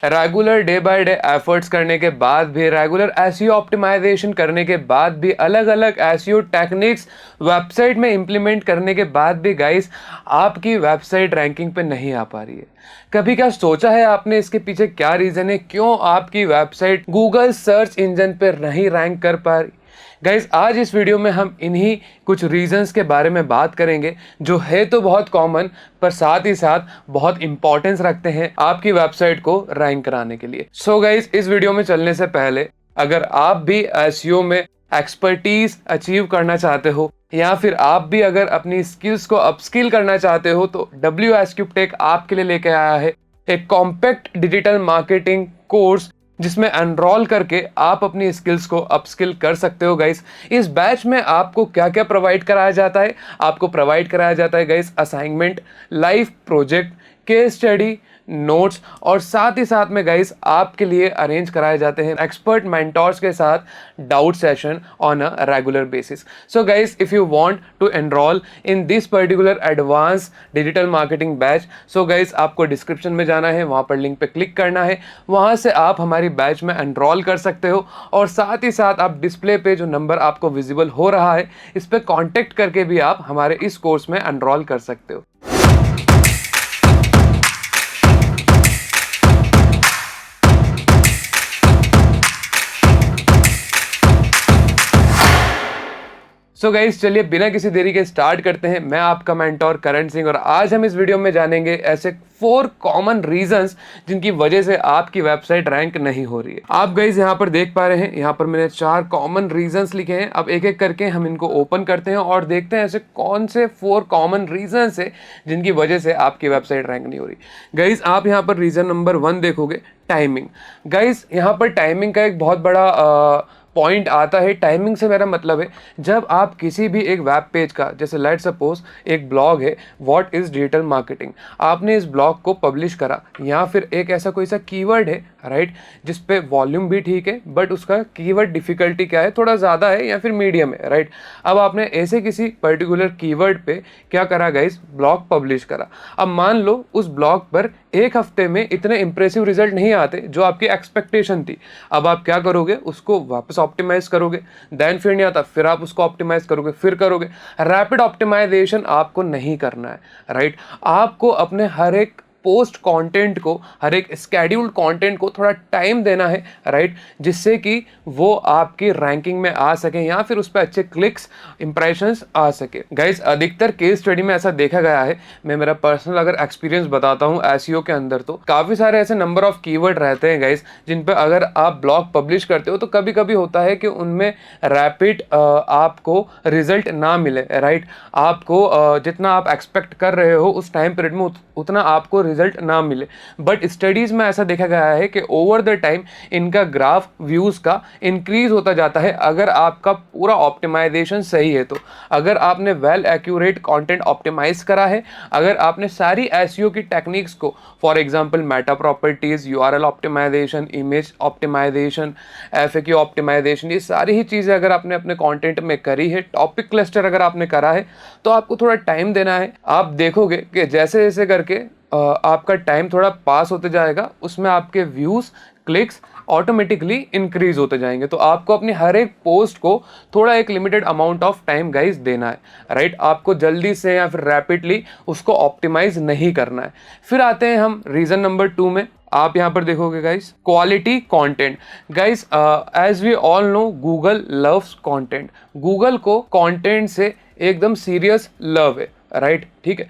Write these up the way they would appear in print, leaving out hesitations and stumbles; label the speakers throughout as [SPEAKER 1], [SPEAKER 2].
[SPEAKER 1] Regular day by day efforts करने के बाद भी, रेगुलर एसईओ ऑप्टिमाइजेशन करने के बाद भी, अलग अलग एसईओ टेक्निक्स वेबसाइट में इंप्लीमेंट करने के बाद भी गाइस आपकी वेबसाइट रैंकिंग पे नहीं आ पा रही है। कभी क्या सोचा है आपने इसके पीछे क्या रीज़न है, क्यों आपकी वेबसाइट गूगल सर्च इंजन पे नहीं रैंक कर पा रही? गाइज आज इस वीडियो में हम इन्हीं कुछ रीजंस के बारे में बात करेंगे जो है तो बहुत कॉमन पर साथ ही साथ बहुत इंपॉर्टेंस रखते हैं आपकी वेबसाइट को रैंक कराने के लिए। सो गाइज इस वीडियो में चलने से पहले अगर आप भी एसईओ में एक्सपर्टीज अचीव करना चाहते हो या फिर आप भी अगर अपनी स्किल्स को अपस्किल करना चाहते हो तो WSCube Tech आपके लिए लेके आया है एक कॉम्पैक्ट डिजिटल मार्केटिंग कोर्स जिसमें एनरोल करके आप अपनी स्किल्स को अपस्किल कर सकते हो गाइस। इस बैच में आपको क्या क्या प्रोवाइड कराया जाता है? आपको प्रोवाइड कराया जाता है guys assignment, live project, case study, notes और साथ ही साथ में गाइस आपके लिए अरेंज कराए जाते हैं एक्सपर्ट मेंटोर्स के साथ doubt session on a regular basis. So guys if you want to enroll in this particular advance digital marketing batch, so guys आपको डिस्क्रिप्शन में जाना है, वहां पर लिंक पे क्लिक करना है, वहां से आप हमारी बैच में एनरोल कर सकते हो और साथ ही साथ आप डिस्प्ले पे जो नंबर आपको विजिबल हो रहा है इस पे कांटेक्ट करके भी आप हमारे इस कोर्स में एनरोल कर सकते हो। सो गाइस चलिए बिना किसी देरी के स्टार्ट करते हैं। मैं आपका मेंटोर करण सिंह और आज हम इस वीडियो में जानेंगे ऐसे 4 कॉमन रीजंस जिनकी वजह से आपकी वेबसाइट रैंक नहीं हो रही है। आप गाइस यहाँ पर देख पा रहे हैं, यहाँ पर मैंने 4 कॉमन रीजंस लिखे हैं। अब एक एक करके हम इनको ओपन करते हैं और देखते हैं ऐसे कौन से 4 कॉमन रीजंस है जिनकी वजह से आपकी वेबसाइट रैंक नहीं हो रही। गाइस आप यहाँ पर रीजन नंबर 1 देखोगे, टाइमिंग। गाइस यहाँ पर टाइमिंग का एक बहुत बड़ा पॉइंट आता है। टाइमिंग से मेरा मतलब है जब आप किसी भी एक वेब पेज का, जैसे लेट सपोज एक ब्लॉग है व्हाट इज डिजिटल मार्केटिंग, आपने इस ब्लॉग को पब्लिश करा या फिर एक ऐसा कोई सा कीवर्ड है राइट जिस पे वॉल्यूम भी ठीक है बट उसका कीवर्ड डिफिकल्टी क्या है, थोड़ा ज़्यादा है या फिर मीडियम है राइट। अब आपने ऐसे किसी पर्टिकुलर कीवर्ड पे क्या करा गाइस, ब्लॉग पब्लिश करा। अब मान लो उस ब्लॉग पर एक हफ्ते में इतने इंप्रेसिव रिजल्ट नहीं आते जो आपकी एक्सपेक्टेशन थी। अब आप क्या करोगे, उसको वापस ऑप्टिमाइज करोगे, देन फिर नहीं आता, फिर आप उसको ऑप्टिमाइज करोगे, फिर करोगे। रैपिड ऑप्टिमाइजेशन आपको नहीं करना है राइट। आपको अपने हर एक पोस्ट कंटेंट को, हर एक स्केड्यूल्ड कंटेंट को थोड़ा टाइम देना है राइट, जिससे कि वो आपकी रैंकिंग में आ सके या फिर उस पर अच्छे क्लिक्स, इंप्रेशंस आ सके। गाइस अधिकतर केस स्टडी में ऐसा देखा गया है, मैं मेरा पर्सनल अगर एक्सपीरियंस बताता हूँ एसईओ के अंदर, तो काफ़ी सारे ऐसे नंबर ऑफ कीवर्ड रहते हैं गाइस जिन पर अगर आप ब्लॉग पब्लिश करते हो तो कभी कभी होता है कि उनमें रैपिड आपको रिजल्ट ना मिले राइट। आपको जितना आप एक्सपेक्ट कर रहे हो उस टाइम पीरियड में उतना आपको रिजल्ट ना मिले। बट स्टडीज में ऐसा देखा गया है कि ओवर द टाइम इनका ग्राफ व्यूज का इंक्रीज होता जाता है अगर आपका पूरा ऑप्टिमाइजेशन सही है। तो अगर आपने वेल एक्यूरेट कंटेंट ऑप्टिमाइज करा है, अगर आपने सारी एसईओ की टेक्निक्स को, for example meta properties, URL optimisation, image optimisation, FAQ optimisation, ये सारी ही चीज़ें अगर आपने अपने कंटेंट में करी है, टॉपिक क्लस्टर अगर आपने करा है, तो आपको थोड़ा टाइम देना है। आप देखोगे कि जैसे जैसे करके आपका टाइम थोड़ा पास होते जाएगा, उसमें आपके व्यूज़, क्लिक्स ऑटोमेटिकली इंक्रीज होते जाएंगे। तो आपको अपनी हर एक पोस्ट को थोड़ा एक limited amount of time guys देना है राइट। आपको जल्दी से या फिर रैपिडली उसको ऑप्टिमाइज नहीं करना है। फिर आते हैं हम रीजन नंबर 2 में। आप यहाँ पर देखोगे guys, quality content. Guys as we all know Google loves content. Google को कंटेंट से एकदम सीरियस लव है राइट, ठीक है।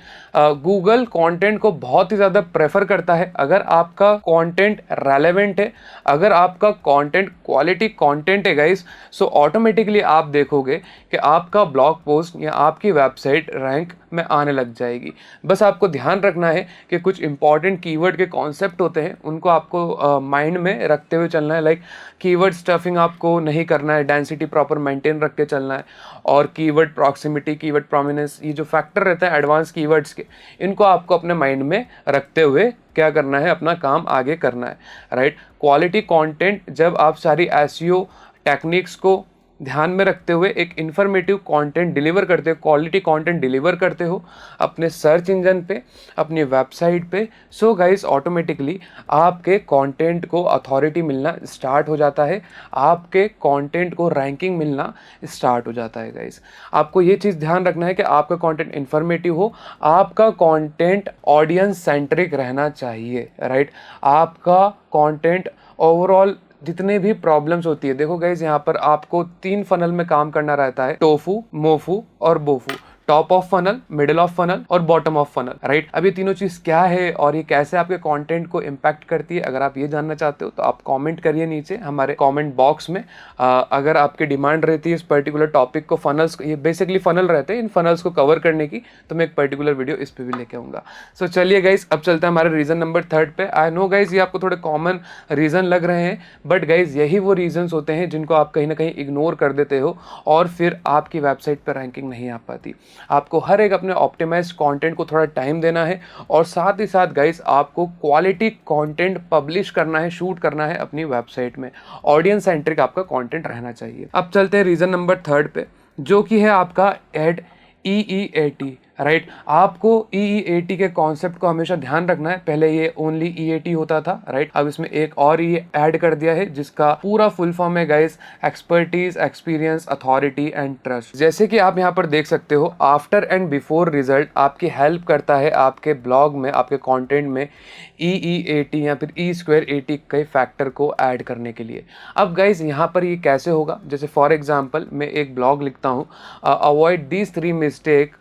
[SPEAKER 1] गूगल कंटेंट को बहुत ही ज़्यादा प्रेफर करता है। अगर आपका कंटेंट रेलेवेंट है, अगर आपका कंटेंट क्वालिटी कंटेंट है गाइस, सो ऑटोमेटिकली आप देखोगे कि आपका ब्लॉग पोस्ट या आपकी वेबसाइट रैंक में आने लग जाएगी। बस आपको ध्यान रखना है कि कुछ इंपॉर्टेंट कीवर्ड के कॉन्सेप्ट होते हैं, उनको आपको माइंड में रखते हुए चलना है। लाइक कीवर्ड स्टफिंग आपको नहीं करना है, डेंसिटी प्रॉपर मेंटेन रख के चलना है, और कीवर्ड प्रॉक्सिमिटी, कीवर्ड प्रोमिनेंस, ये जो फैक्टर रहता है एडवांस कीवर्ड्स के, इनको आपको अपने माइंड में रखते हुए क्या करना है, अपना काम आगे करना है राइट। क्वालिटी कंटेंट, जब आप सारी एसईओ टेक्निक्स को ध्यान में रखते हुए एक इन्फॉर्मेटिव कंटेंट डिलीवर करते हो, क्वालिटी कंटेंट डिलीवर करते हो अपने सर्च इंजन पे, अपनी वेबसाइट पे, सो गाइस ऑटोमेटिकली आपके कंटेंट को अथॉरिटी मिलना स्टार्ट हो जाता है, आपके कंटेंट को रैंकिंग मिलना स्टार्ट हो जाता है गाइस। आपको ये चीज़ ध्यान रखना है कि आपका कंटेंट इन्फॉर्मेटिव हो, आपका कंटेंट ऑडियंस सेंट्रिक रहना चाहिए, राइट। आपका कंटेंट ओवरऑल जितने भी प्रॉब्लम्स होती है, देखो गाइज यहाँ पर आपको 3 फनल में काम करना रहता है, टोफू, मोफू और BOFU. Top of funnel, middle of funnel और बॉटम ऑफ फनल, राइट। अब ये तीनों चीज क्या है और ये कैसे आपके कंटेंट को इम्पैक्ट करती है, अगर आप ये जानना चाहते हो तो आप कमेंट करिए नीचे हमारे कमेंट बॉक्स में। अगर आपकी डिमांड रहती है इस पर्टिकुलर टॉपिक को, फनल्स, ये बेसिकली फनल रहते हैं, इन फनल्स को कवर करने की, तो मैं एक पर्टिकुलर वीडियो इस पे भी लेके आऊंगा। सो चलिए गाइज अब चलते हैं हमारे रीजन नंबर 3 पे। आई नो गाइज ये आपको थोड़े कॉमन रीजन लग रहे हैं, बट गाइज यही वो रीजंस होते हैं जिनको आप कहीं ना कहीं इग्नोर कर देते हो और फिर आपकी वेबसाइट पर रैंकिंग नहीं आ पाती। आपको हर एक अपने ऑप्टिमाइज्ड कंटेंट को थोड़ा टाइम देना है और साथ ही साथ गाइस आपको क्वालिटी कंटेंट पब्लिश करना है, शूट करना है अपनी वेबसाइट में। ऑडियंस सेंट्रिक आपका कंटेंट रहना चाहिए। अब चलते हैं रीजन नंबर 3 पे, जो कि है आपका एड EEAT, राइट। आपको EEAT के कॉन्सेप्ट को हमेशा ध्यान रखना है। पहले ये ओनली EAT होता था, राइट। अब इसमें एक और ये ऐड कर दिया है जिसका पूरा फुल फॉर्म है guys, expertise, experience, authority and trust. जैसे कि आप यहाँ पर देख सकते हो, आफ्टर एंड बिफोर रिजल्ट आपकी हेल्प करता है आपके ब्लॉग में, आपके कंटेंट में EEAT या फिर E²AT के फैक्टर को ऐड करने के लिए। अब गाइस यहाँ पर ये कैसे होगा, जैसे फॉर एग्जाम्पल मैं एक ब्लॉग लिखता हूँ, avoid these 3 mistake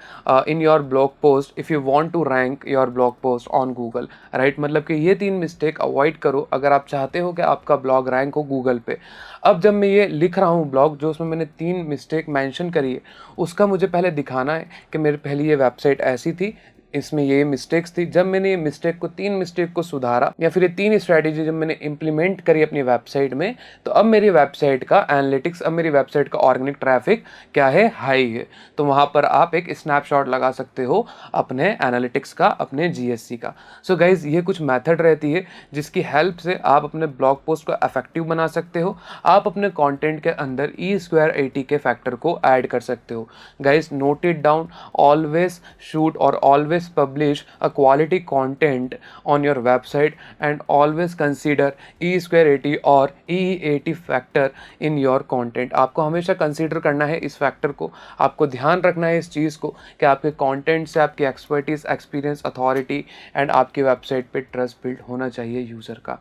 [SPEAKER 1] in your blog post if you want to rank your blog post on Google, right. मतलब कि ये 3 मिस्टेक अवॉइड करो अगर आप चाहते हो कि आपका ब्लॉग रैंक हो गूगल पे। अब जब मैं ये लिख रहा हूँ ब्लॉग, जो उसमें मैंने 3 मिस्टेक मेंशन करी है, उसका मुझे पहले दिखाना है कि मेरे पहले ये वेबसाइट ऐसी थी, इसमें ये मिस्टेक्स थी। जब मैंने ये मिस्टेक को 3 मिस्टेक को सुधारा या फिर ये 3 स्ट्रैटेजी जब मैंने इंप्लीमेंट करी अपनी वेबसाइट में, तो अब मेरी वेबसाइट का एनालिटिक्स, अब मेरी वेबसाइट का ऑर्गेनिक ट्रैफिक क्या है, हाई है। तो वहाँ पर आप एक स्नैपशॉट लगा सकते हो अपने एनालिटिक्स का, अपने GSC का। सो गाइज ये कुछ मेथड रहती है जिसकी हेल्प से आप अपने ब्लॉग पोस्ट को इफेक्टिव बना सकते हो। आप अपने कंटेंट के अंदर E²AT के फैक्टर को ऐड कर सकते हो। Guys note it down, always shoot और always publish a quality content on your website and always consider E²AT और EEAT factor in your content। आपको हमेशा कंसीडर करना है इस फैक्टर को, आपको ध्यान रखना है इस चीज़ को कि आपके कंटेंट से आपकी एक्सपर्टीज, एक्सपीरियंस, अथॉरिटी एंड आपकी वेबसाइट पे ट्रस्ट बिल्ड होना चाहिए यूज़र का।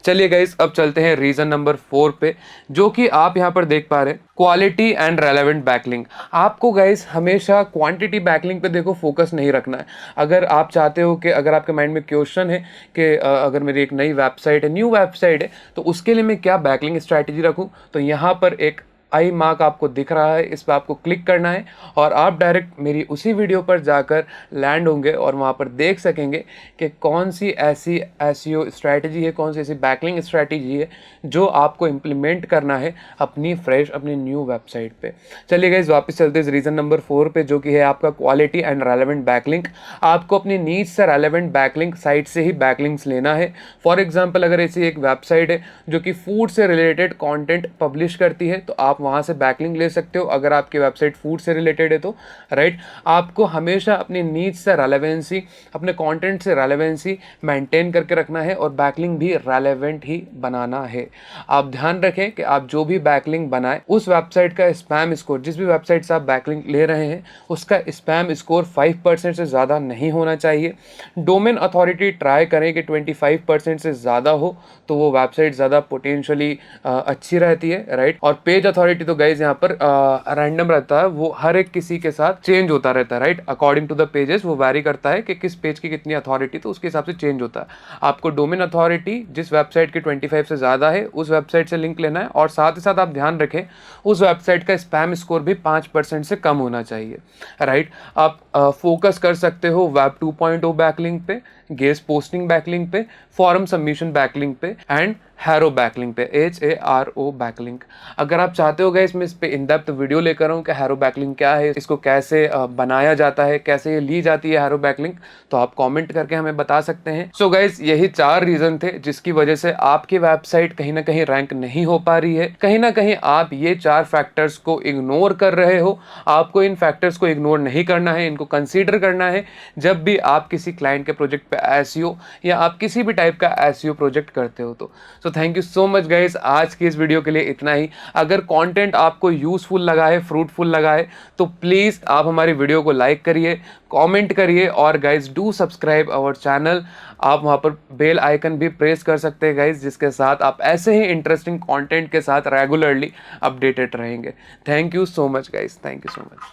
[SPEAKER 1] चलिए गाइस अब चलते हैं रीज़न नंबर 4 पे, जो कि आप यहाँ पर देख पा रहे हैं, क्वालिटी एंड रेलेवेंट बैकलिंक। आपको गाइस हमेशा क्वांटिटी बैकलिंक पे देखो फोकस नहीं रखना है। अगर आप चाहते हो कि अगर आपके माइंड में क्वेश्चन है कि अगर मेरी एक नई वेबसाइट है, न्यू वेबसाइट है, तो उसके लिए मैं क्या बैकलिंक स्ट्रैटेजी रखूं, तो यहाँ पर एक आई मार्क आपको दिख रहा है, इस पर आपको क्लिक करना है और आप डायरेक्ट मेरी उसी वीडियो पर जाकर लैंड होंगे और वहाँ पर देख सकेंगे कि कौन सी ऐसी SEO स्ट्रैटेजी है, कौन सी ऐसी बैकलिंक स्ट्रैटेजी है जो आपको इम्प्लीमेंट करना है अपनी फ्रेश, अपनी न्यू वेबसाइट पे। चलिए गाइस वापस चलते हैं रीज़न नंबर 4 पे, जो कि है आपका क्वालिटी एंड रेलेवेंट बैकलिंक। आपको अपनी नीड से रेलेवेंट बैकलिंक साइट से ही बैकलिंक्स लेना है। फॉर एग्जाम्पल अगर ऐसी एक वेबसाइट है जो कि फूड से रिलेटेड कॉन्टेंट पब्लिश करती है, तो आप वहाँ से बैकलिंक ले सकते हो अगर आपकी वेबसाइट फूड से रिलेटेड है तो, राइट। आपको हमेशा अपनी नीड से रेलेवेंसी, अपने कंटेंट से रेलेवेंसी मेंटेन करके रखना है और बैकलिंक भी रेलेवेंट ही बनाना है। आप ध्यान रखें कि आप जो भी बैकलिंक बनाए उस वेबसाइट का स्पैम स्कोर, जिस भी वेबसाइट से आप बैकलिंक ले रहे हैं उसका स्पैम स्कोर 5% से ज़्यादा नहीं होना चाहिए। डोमेन अथॉरिटी ट्राई करें कि 25% से ज़्यादा हो, तो वो वेबसाइट ज़्यादा पोटेंशियली अच्छी रहती है, राइट। और पेज अथॉरिटी तो गाइज यहाँ पर रैंडम रहता है, वो हर एक किसी के साथ चेंज होता रहता है, right. According to the pages वो वैरी करता है कि किस पेज की कितनी अथॉरिटी, तो उसके हिसाब से चेंज होता है। आपको डोमेन अथॉरिटी जिस वेबसाइट की 25 से ज़्यादा है उस वेबसाइट से लिंक लेना है और साथ ही साथ आप ध्यान रखें उस वेबसाइट का स्पैम स्कोर भी 5% से कम होना चाहिए, राइट। आप फोकस कर सकते हो वेब 2.0 बैकलिंक पे गेस्ट पोस्टिंग बैकलिंक पे, फॉरम सबमिशन बैकलिंक पे एंड हैरो बैकलिंक पे, HARO बैकलिंक। अगर आप चाहते हो गाइस मैं इस पे इन डेप्थ वीडियो लेकर आऊँ कि हैरो बैकलिंक क्या है, इसको कैसे बनाया जाता है, कैसे ये ली जाती है हैरो बैकलिंक, तो आप कमेंट करके हमें बता सकते हैं। सो गाइस यही 4 रीजन थे जिसकी वजह से आपकी वेबसाइट कहीं ना कहीं रैंक नहीं हो पा रही है। कहीं ना कहीं आप ये 4 फैक्टर्स को इग्नोर कर रहे हो। आपको इन फैक्टर्स को इग्नोर नहीं करना है, इनको कंसीडर करना है जब भी आप किसी क्लाइंट के प्रोजेक्ट पे एसईओ या आप किसी भी टाइप का एसईओ प्रोजेक्ट करते हो। तो so thank you so much guys, आज की इस वीडियो के लिए इतना ही। अगर कंटेंट आपको यूजफुल लगा है, फ्रूटफुल लगा है, तो प्लीज आप हमारी वीडियो को लाइक करिए, कमेंट करिए और guys do subscribe our channel. आप वहां पर बेल आइकन भी प्रेस कर सकते हैं गाइस, जिसके साथ आप ऐसे ही इंटरेस्टिंग कंटेंट के साथ रेगुलरली अपडेटेड रहेंगे। Thank you so much guys, thank you so much.